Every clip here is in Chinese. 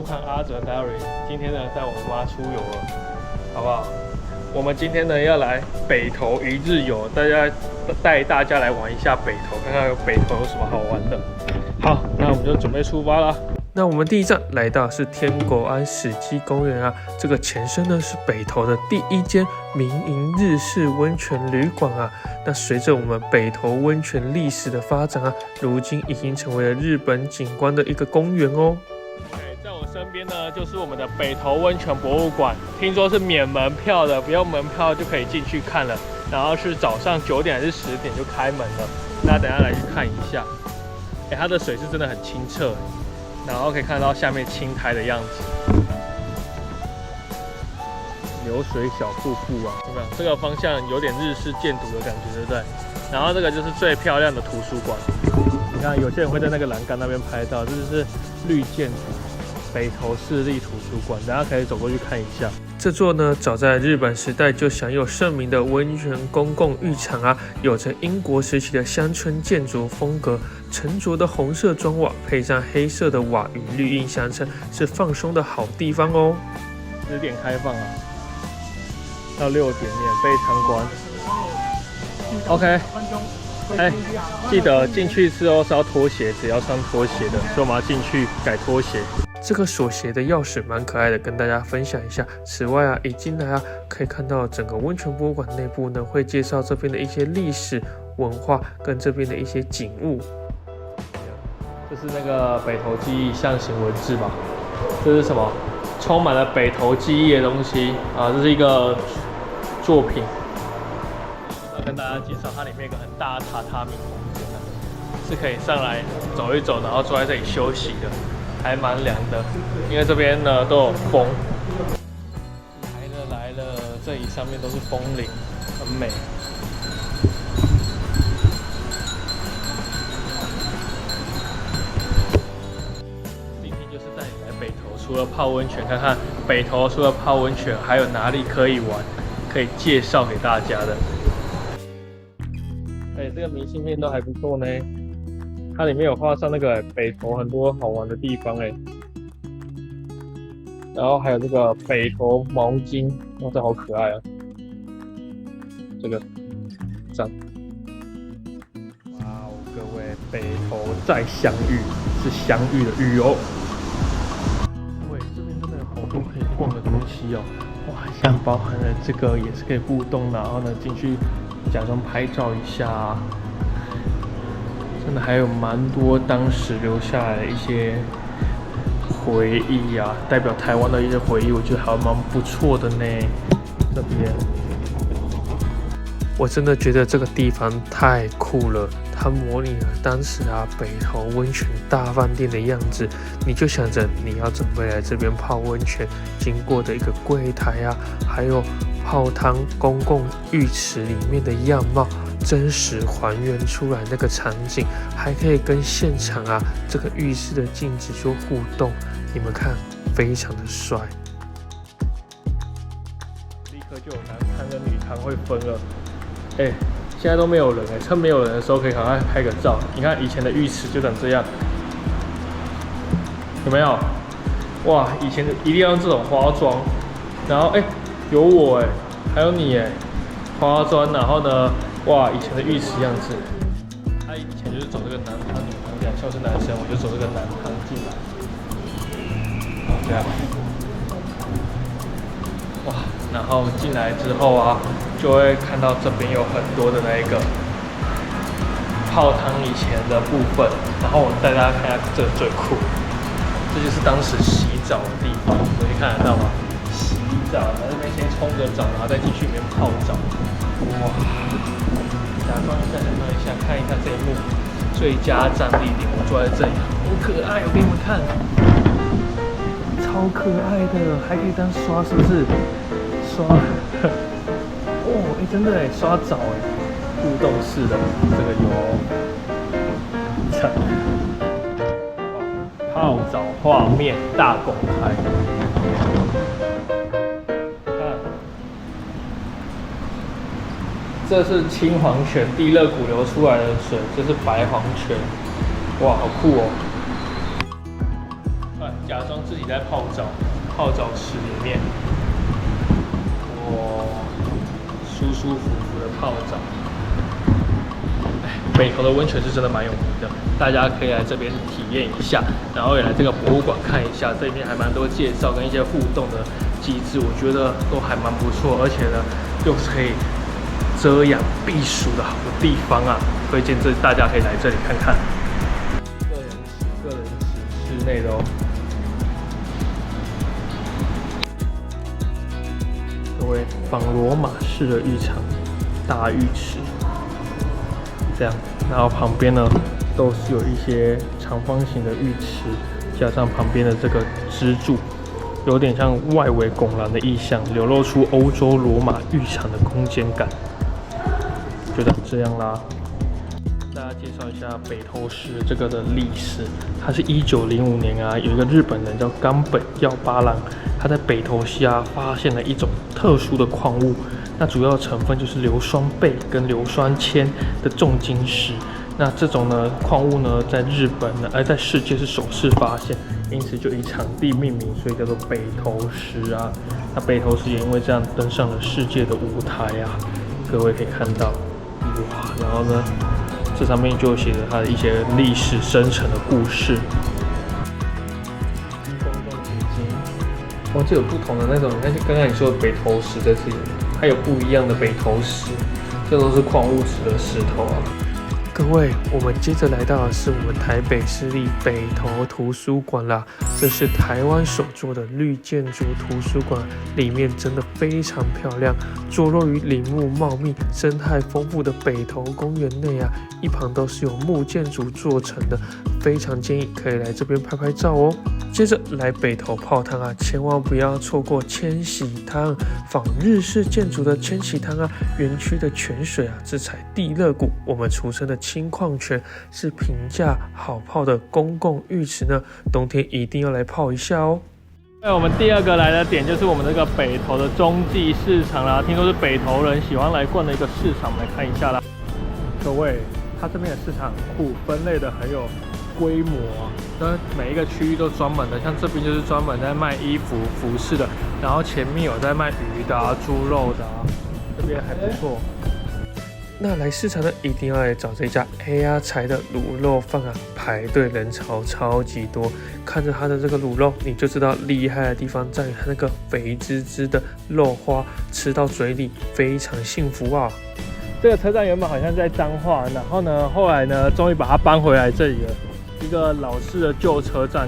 收看阿哲 Diary。今天呢，带我妈出游了，好不好？我们今天呢要来北投一日游，带大家来玩一下北投，看看北投有什么好玩的。好，那我们就准备出发啦。那我们第一站来到是天国安史迹公园啊，这个前身呢是北投的第一间民营日式温泉旅馆啊。那随着我们北投温泉历史的发展啊，如今已经成为了日本景观的一个公园哦。在我身边呢就是我们的北投温泉博物馆，听说是免门票的，不用门票就可以进去看了。然后是早上9点还是10点就开门了，那等一下来去看一下。它的水是真的很清澈。然后可以看到下面青苔的样子，流水小瀑布啊，有没有？这个方向有点日式建筑的感觉，对不对？然后这个就是最漂亮的图书馆，你看有些人会在那个栏杆那边拍照，这就是绿建筑北投市立图书馆，大家可以走过去看一下。这座呢，早在日本时代就享有盛名的温泉公共浴场啊，有着英国时期的乡村建筑风格，沉着的红色砖瓦配上黑色的瓦与绿荫相衬，是放松的好地方哦。10点开放啊，到6点免费参观。OK， 记得进去之后是要脱鞋子，要穿拖鞋的，所以我们要进去改拖鞋。这个锁鞋的钥匙蛮可爱的，跟大家分享一下。此外啊，一进来啊，可以看到整个温泉博物馆内部呢，会介绍这边的一些历史文化跟这边的一些景物。这是那个北投记忆象形文字吧？这是什么？充满了北投记忆的东西啊！这是一个作品。要跟大家介绍，它里面有一个很大的榻榻米空间，是可以上来走一走，然后坐在这里休息的。还蛮凉的，因为这边呢都有风。来了，这里上面都是枫林，很美。今天就是带你来北投，除了泡温泉，看看北投除了泡温泉，还有哪里可以玩，可以介绍给大家的。这个明信片都还不错呢。它里面有画上那个北投很多好玩的地方然后还有这个北投毛巾，哇，这好可爱啊！这个赞！哇哦，各位，北投再相遇，是相遇的遇哦。各位，这边真的有好多可以逛的东西哦。哇，像包含了这个也是可以互动，然后呢进去假装拍照一下啊。真的还有蛮多当时留下来的一些回忆啊，代表台湾的一些回忆，我觉得还蛮不错的呢。这边，我真的觉得这个地方太酷了，它模拟了当时啊北投温泉大饭店的样子。你就想着你要准备来这边泡温泉，经过的一个柜台啊，还有泡汤公共浴池里面的样貌。真实还原出来那个场景，还可以跟现场啊这个浴室的镜子做互动，你们看，非常的帅。立刻就有男汤跟女汤会分了，现在都没有人趁没有人的时候可以赶快拍个照。你看以前的浴池就长这样，有没有？哇，以前一定要用这种花妆，然后有我还有你花妆，然后呢？哇，以前的浴池样子，他以前就是走这个男汤女汤这样，像是男生我就走这个男汤进来，这样，哇，然后进来之后啊，就会看到这边有很多的那一个泡汤以前的部分，然后我带大家看一下这个最酷，这就是当时洗澡的地方，可以看得到吗？洗澡，在这边先冲个澡，然后再进去里面泡澡，哇！假装一下，看一下这一幕，最佳站立点，我坐在这里，好可爱，我给你们看，超可爱的，还可以这样刷，是不是？刷，真的刷澡互动式的，这个有，泡澡画面大公开。这是青黄泉地热谷流出来的水，这是白黄泉，哇，好酷哦！假装自己在泡澡池里面，哇，舒舒服服的泡澡。北投的温泉是真的蛮有名的，大家可以来这边体验一下，然后也来这个博物馆看一下，这边还蛮多介绍跟一些互动的机制，我觉得都还蛮不错，而且呢又是可以遮阳避暑的好地方啊，推荐大家可以来这里看看。个人池室内的哦。各位，仿罗马式的浴场，大浴池。这样，然后旁边呢都是有一些长方形的浴池，加上旁边的这个支柱，有点像外围拱廊的意象，流露出欧洲罗马浴场的空间感，就长这样啦。大家介绍一下北投石这个的历史，它是1905年啊，有一个日本人叫冈本耀八郎，他在北投溪啊发现了一种特殊的矿物。那主要成分就是硫酸钡跟硫酸铅的重金石。那这种呢矿物呢，在日本呢，在世界是首次发现，因此就以场地命名，所以叫做北投石啊。那北投石也因为这样登上了世界的舞台啊。各位可以看到，哇，然后呢，这上面就写着它的一些历史生成的故事。公众结晶，哦，这有不同的那种，你看刚刚你说的北投石在这里。还有不一样的北投石，这都是矿物质的石头啊。各位，我们接着来到的是我们台北市立北投图书馆啦。这是台湾首座的绿建筑图书馆，里面真的非常漂亮。坐落于林木茂密、生态丰富的北投公园内啊，一旁都是由木建筑做成的，非常建议可以来这边拍拍照哦。接着来北投泡汤啊，千万不要错过千禧汤，仿日式建筑的千禧汤啊，园区的泉水啊，自采地热谷，我们俗称的氢矿泉，是平价好泡的公共浴池呢，冬天一定要来泡一下哦。我们第二个来的点就是我们这个北投的中继市场啦，听说是北投人喜欢来逛的一个市场，我们来看一下啦。各位，它这边的市场很酷，分类的很有规模啊，那每一个区域都专门的，像这边就是专门在卖衣服、服饰的，然后前面有在卖鱼的啊、猪肉的啊，这边还不错。那来市场呢，一定要来找这家黑鸭柴的卤肉饭啊，排队人潮超级多。看着它的这个卤肉，你就知道厉害的地方在于它那个肥滋滋的肉花，吃到嘴里非常幸福啊。这个车站原本好像在彰化，然后呢，后来呢，终于把它搬回来这里了。一个老式的旧车站，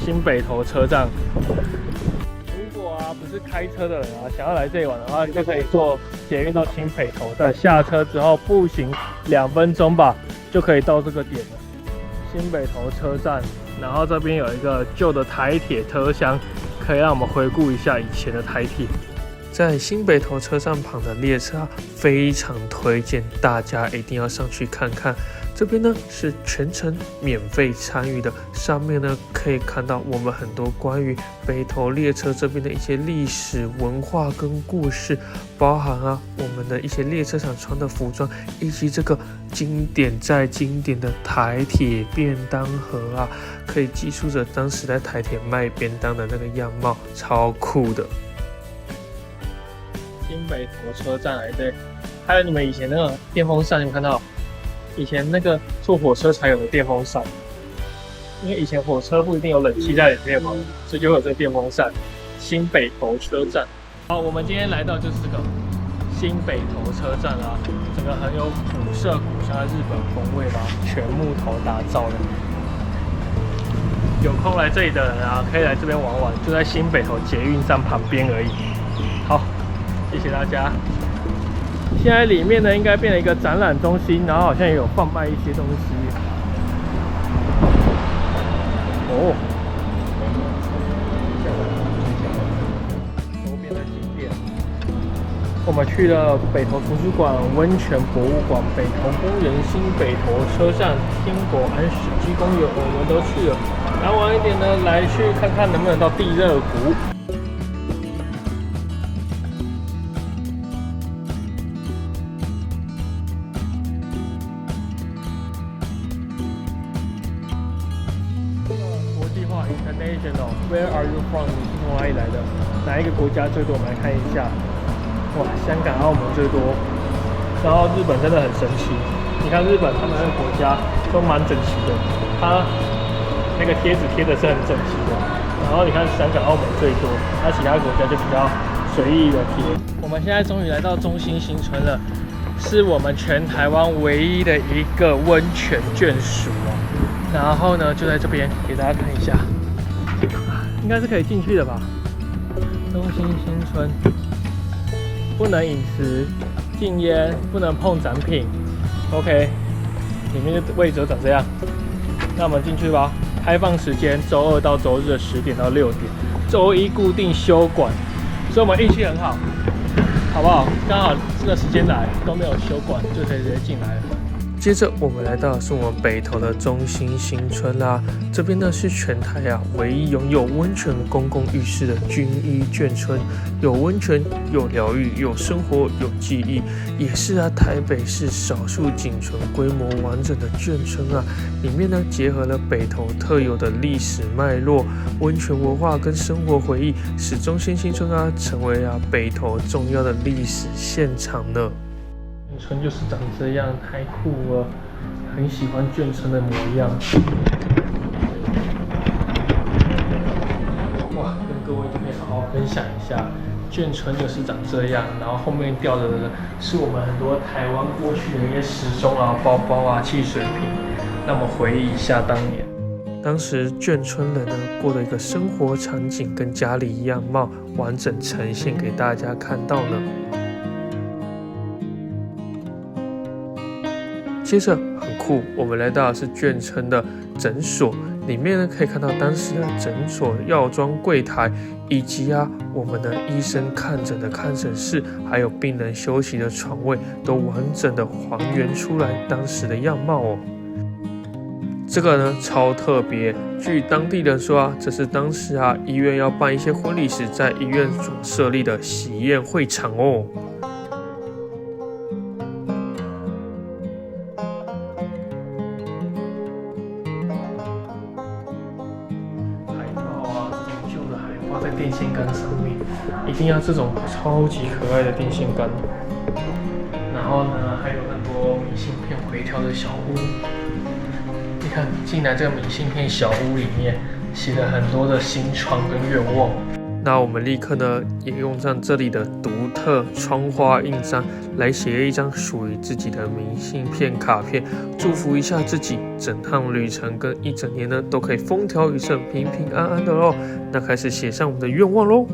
新北投车站。如果不是开车的人想要来这里玩的话，就可以坐捷运到新北投站，下车之后步行2分钟吧，就可以到这个点了。新北投车站，然后这边有一个旧的台铁车厢，可以让我们回顾一下以前的台铁。在新北投车站旁的列车非常推荐大家一定要上去看看。这边呢是全程免费参与的，上面呢可以看到我们很多关于北投列车这边的一些历史文化跟故事，包含我们的一些列车长穿的服装，以及这个经典再经典的台铁便当盒可以记述着当时在台铁卖便当的那个样貌，超酷的。新北投车站来对，还有你们以前那个电风扇，你们看到？以前那个坐火车才有的电风扇，因为以前火车不一定有冷气在里面嘛，所以就会有这个电风扇。新北投车站，好，我们今天来到就是这个新北投车站啊，整个很有古色古香的日本风味吧，全木头打造的。有空来这里的人可以来这边玩玩，就在新北投捷运站旁边而已。好，谢谢大家。现在里面呢，应该变成一个展览中心，然后好像也有贩卖一些东西。哦，周边的景点，我们去了北投图书馆、温泉博物馆、北投公园、新北投车站、天国安史基公园，我们都去了。然后晚一点呢，来去看看能不能到地热谷。question 哦 ，Where are you from？ 你是从哪里来的？哪一个国家最多？我们来看一下。哇，香港、澳门最多，然后日本真的很神奇。你看日本他们那个国家都蛮整齐的，它那个贴纸贴的是很整齐的。然后你看香港、澳门最多，那其他国家就比较随意的贴。我们现在终于来到中心新村了，是我们全台湾唯一的一个温泉眷属哦。然后呢，就在这边给大家看一下，应该是可以进去的吧？中心新村，不能饮食，禁烟，不能碰展品。OK， 里面的位置长这样。那我们进去吧。开放时间周2到周日的10点到6点，周1固定休馆，所以我们运气很好，好不好？刚好这个时间来都没有休馆，就可以直接进来了。接着我们来到的是我们北投的中心新村啦，这边呢是全台唯一拥有温泉公共浴室的军医眷村，有温泉，有疗愈，有生活，有记忆，也是台北市少数仅存规模完整的眷村里面呢结合了北投特有的历史脉络、温泉文化跟生活回忆，使中心新村成为北投重要的历史现场呢。眷村就是长这样，太酷了，很喜欢眷村的模样。哇，跟各位这边好好分享一下，眷村就是长这样，然后后面吊着的是我们很多台湾过去的一些时钟包包汽水瓶，让我们回忆一下当年。当时眷村人过的一个生活场景跟家里样貌完整呈现给大家看到呢。接着很酷，我们来到的是眷村的诊所，里面呢可以看到当时的诊所药妆柜台，以及我们的医生看诊的看诊室，还有病人休息的床位，都完整的还原出来当时的样貌哦。这个呢超特别，据当地人说这是当时医院要办一些婚礼时，在医院所设立的喜宴会场哦。在电线杆上面，一定要这种超级可爱的电线杆。然后呢，还有很多明信片回条的小屋。你看，进来这个明信片小屋里面，写了很多的心窗跟愿望。那我们立刻呢，也用上这里的独特窗花印章来写一张属于自己的明信片卡片，祝福一下自己整趟旅程跟一整年呢都可以风调雨顺、平平安安的咯。那开始写上我们的愿望咯。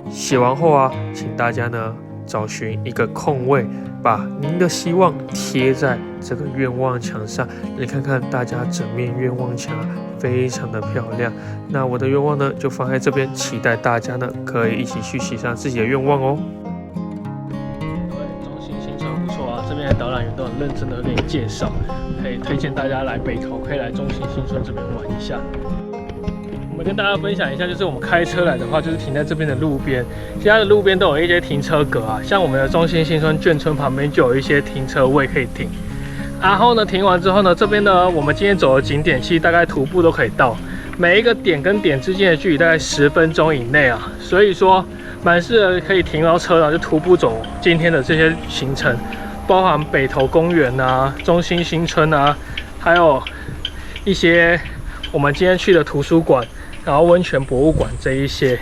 写完后请大家呢找寻一个空位，把您的希望贴在这个愿望墙上。你看看大家整面愿望墙非常的漂亮。那我的愿望呢就放在这边，期待大家呢可以一起去写上自己的愿望哦。中心新村不错这边的导览员都很认真的给你介绍，可以推荐大家来北投，可以来中心新村这边玩一下。我们跟大家分享一下，就是我们开车来的话，就是停在这边的路边，其他的路边都有一些停车格像我们的中心新村眷村旁边就有一些停车位可以停。然后呢，停完之后呢，这边呢，我们今天走的景点其实大概徒步都可以到，每一个点跟点之间的距离大概10分钟以内所以说蛮适合可以停到车，然后就徒步走今天的这些行程，包含北投公园中心新村还有一些我们今天去的图书馆，然后温泉博物馆这一些。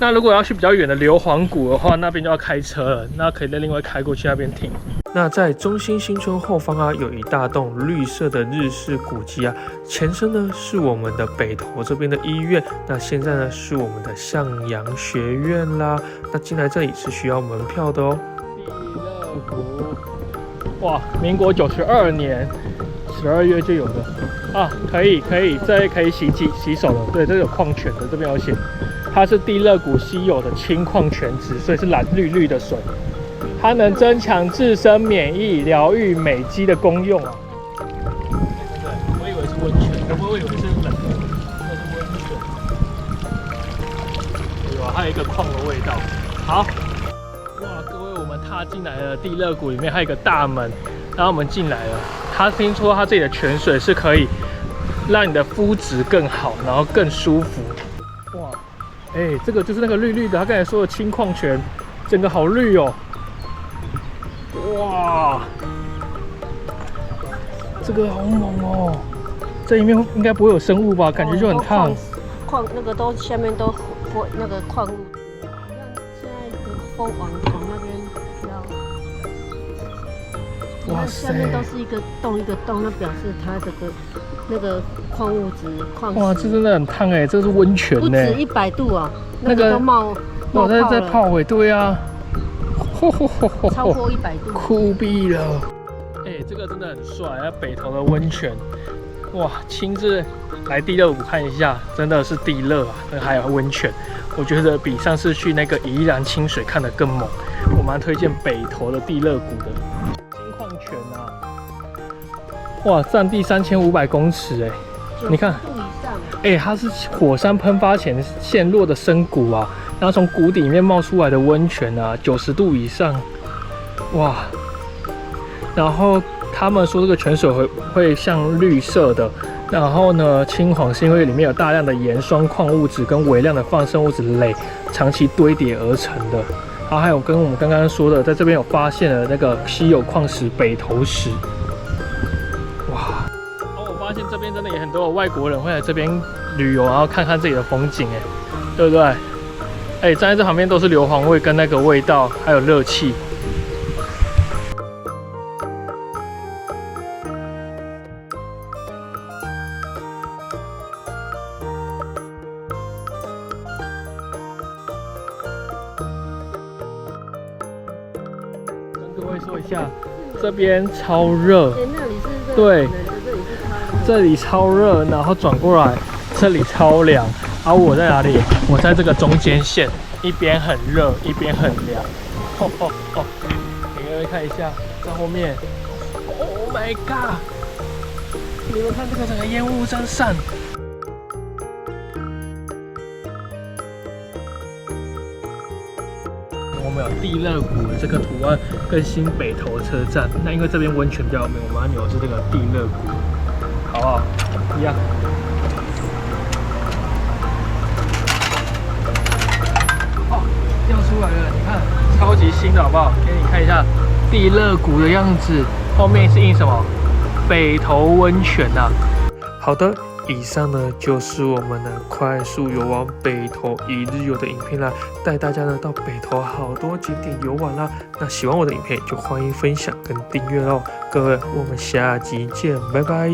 那如果要去比较远的硫磺谷的话，那边就要开车了，那可以再另外开过去那边停。那在中心新村后方有一大栋绿色的日式古迹前身呢是我们的北投这边的医院，那现在呢是我们的向阳学院啦。那进来这里是需要门票的哦。地热谷，哇，民国92年12月就有的可以，这可以洗手了。对，这有矿泉的，这边有写，它是地热谷稀有的氢矿泉质，所以是蓝绿绿的水。它能增强自身免疫、疗愈美肌的功用对，我以为是温泉，我以为是冷的，那是温泉。还有一个矿的味道。好，哇，各位，我们踏进来了地热谷里面，还有一个大门，然后我们进来了。他听说他这里的泉水是可以让你的肤质更好，然后更舒服。哇，这个就是那个绿绿的，他刚才说的氢矿泉，整个好绿哦。哇，这个好猛哦！这里面应该不会有生物吧？感觉就很烫。那个都下面都那个矿物，现在的风往那边飘。哇塞！下面都是一个洞一个洞，那表示它这个那个矿物质矿石。哇，这真的很烫哎！这是温泉呢。不止100度哦，那个都冒泡了。在泡哎，对啊。超过100度。酷毙了！这个真的很帅，北投的温泉。哇，亲自来地热谷看一下，真的是地热啊！还有温泉，我觉得比上次去那个宜兰清水看得更猛。我蛮推荐北投的地热谷的金矿泉啊！哇，占地3500公尺你看，它是火山喷发前陷落的深谷啊，然后从谷底里面冒出来的温泉啊，90度以上，哇！然后他们说这个泉水会像绿色的，然后呢青黄是因为里面有大量的盐酸矿物质跟微量的放射物质类长期堆叠而成的。然后还有跟我们刚刚说的，在这边有发现了那个稀有矿石北投石。哇！我发现这边真的也很多外国人会来这边旅游，然后看看这里的风景，对不对？站在这旁边都是硫磺味跟那个味道，还有热气。各位说一下，这边超热，那里是热，对，这里超热，然后转过来，这里超凉。而我在哪里？我在这个中间线，一边很热，一边很凉。给各位看一下，在后面 ，Oh my god！ 你们看这个整个烟雾真散。我们有地热谷的这个图案跟新北投车站，那因为这边温泉比较有名，我们要扭的是这个地热谷，好不好？一样。亮出来了，你看，超级新的好不好？给你看一下地热谷的样子，后面是印什么？北投温泉呐。好的。以上呢就是我们的快速游玩北投一日游的影片啦，带大家呢到北投好多景点游玩啦。那喜欢我的影片就欢迎分享跟订阅喽，各位我们下集见，拜拜。